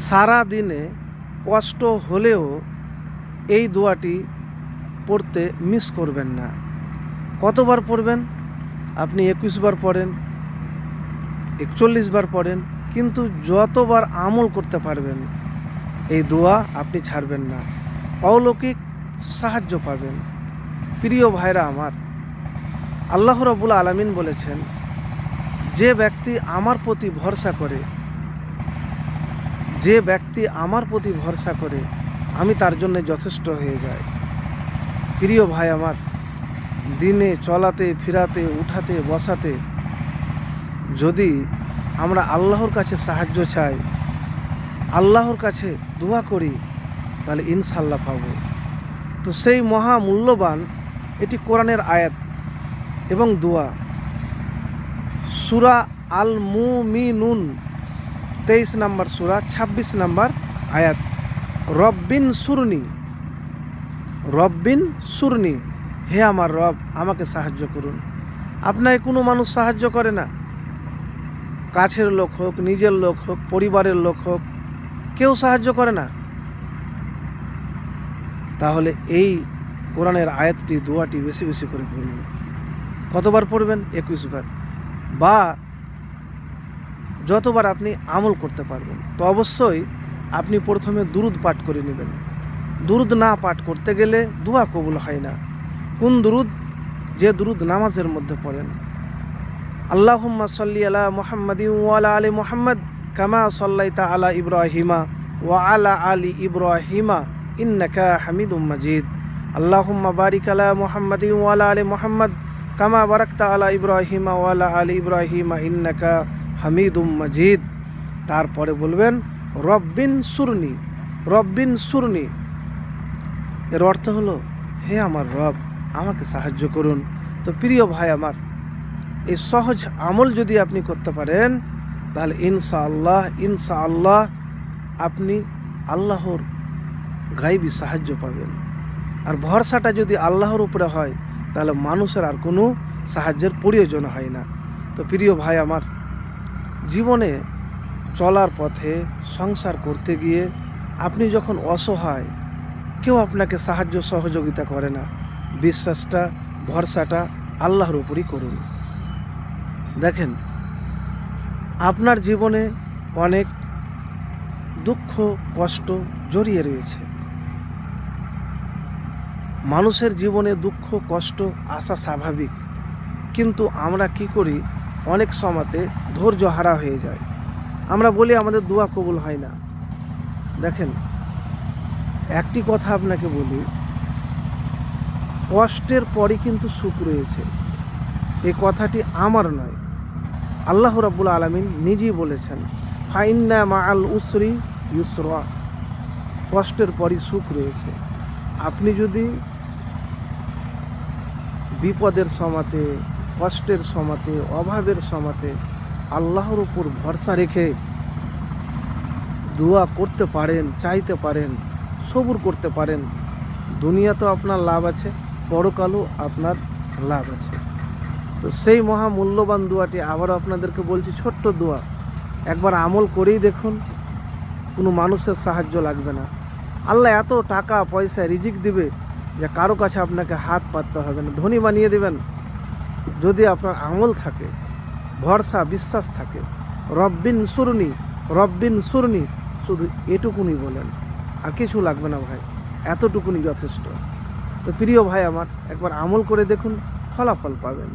সারা দিনে কষ্ট হলেও এই দোয়াটি পড়তে মিস করবেন না। কতবার পড়বেন? আপনি 21 বার পড়েন, 41 বার পড়েন, কিন্তু যতবার আমল করতে পারবেন এই দোয়া আপনি ছাড়বেন না, অলৌকিক সাহায্য পাবেন। প্রিয় ভাইরা আমার, আল্লাহ রাব্বুল আলামিন বলেছেন, যে ব্যক্তি আমার প্রতি ভরসা করে, যে ব্যক্তি আমার প্রতি ভরসা করে আমি তার জন্য যথেষ্ট হয়ে যাই। প্রিয় ভাই আমার, দিনে চলাতে ফিরাতে উঠাতে বসাতে যদি আমরা আল্লাহর কাছে সাহায্য চাই, আল্লাহর কাছে দোয়া করি, তাহলে ইনশাল্লাহ পাবো। তো সেই মহা মূল্যবান এটি কোরআনের আয়াত এবং দোয়া, সূরা আল মুমিনুন 23 নম্বর সূরা 26 নম্বর আয়াত। রব্বিন সুরনি, হে আমার রব আমাকে সাহায্য করুন। আপনাকে কোনো মানুষ সাহায্য করে না, কাছের লোক হোক, নিজের লোক হোক, পরিবারের লোক হোক, কেউ সাহায্য করে না। তাহলে এই কোরআনের আয়াতটি দোয়াটি বেশি বেশি করে পড়বেন। কতবার পড়বেন? 21 বার, বা যতবার আপনি আমল করতে পারবেন। তো অবশ্যই আপনি প্রথমে দুরুদ পাঠ করে নেবেন। দুরুদ না পাঠ করতে গেলে দোয়া কবুল হয় না। কোন দুরুদ? যে দুরুদ নামাজের মধ্যে পড়েন। আল্লাহুম্মা সাল্লি আলা মুহাম্মাদিন ওয়া আলা আলি মুহাম্মাদ কামা সাল্লাইতা আলা ইব্রাহিমা ওয়া আলা আলি ইব্রাহিমা ইন্নাকা হামিদুম মাজিদ। আল্লাহুম্মা বারিক আলা মুহাম্মাদিন ওয়া আলা আলি মুহাম্মাদ কামা বারাকতা আলা ইব্রাহিমা ওয়া আলা আলি ইব্রাহিমা ইন্নাকা হামিদুম মাজিদ। তারপরে বলবেন রব্বিন সুরনি। এর অর্থ হলো, হে আমার রব আমাকে সাহায্য করুন। তো প্রিয় ভাই আমার, এই সহজ আমল যদি আপনি করতে পারেন, তাহলে ইনশাআল্লাহ আপনি আল্লাহর গায়বী সাহায্য পাবেন। আর ভরসাটা যদি আল্লাহর উপরে হয়, তাহলে মানুষের আর কোনো সাহায্যের প্রয়োজন হয় না। তো প্রিয় ভাই আমার, জীবনে চলার পথে সংসার করতে গিয়ে আপনি যখন অসহায়, কেউ আপনাকে সাহায্য সহযোগিতা করে না, বিশ্বাসটা ভরসাটা আল্লাহর উপরই করুন। দেখেন, আপনার জীবনে অনেক দুঃখ কষ্ট জড়িয়ে রয়েছে। মানুষের জীবনে দুঃখ কষ্ট আসা স্বাভাবিক, কিন্তু আমরা কি করি, অনেক সময়তে ধৈর্য হারা হয়ে যায়। আমরা বলি আমাদের দোয়া কবুল হয় না। দেখেন, একটি কথা আপনাকে বলি, কষ্টের পরই কিন্তু সুখ রয়েছে। এই কথাটি আমার নয়, আল্লাহ রাব্বুল আলামিন নিজেই বলেছেন, ফাইন্না মাআল উসরি ইউসরা, কষ্টের পরই সুখ রয়েছে। আপনি যদি বিপদের সময়তে, কষ্টের সময়তে, অভাবের সময়তে আল্লাহর উপর ভরসা রেখে দোয়া করতে পারেন, চাইতে পারেন, সবুর করতে পারেন, দুনিয়াতেও আপনার লাভ আছে, পরকালও আপনার লাভ আছে। তো সেই মহা মূল্যবান দোয়াটি আবারও আপনাদেরকে বলছি, ছোট্ট দোয়া, একবার আমল করেই দেখুন, কোনো মানুষের সাহায্য লাগবে না। আল্লাহ এত টাকা পয়সা রিজিক দিবে যে কারো কাছে আপনাকে হাত পাততে হবে না, ধনী বানিয়ে দেবেন, যদি আপনার আমল থাকে, ভরসা বিশ্বাস থাকে। রব্বিন সুরনি, শুধু এটুকুনি বলেন, আর কিছু লাগবে না ভাই, এতটুকুনি যথেষ্ট। তো প্রিয় ভাই আমার, একবার আমল করে দেখুন, ফলাফল পাবেন।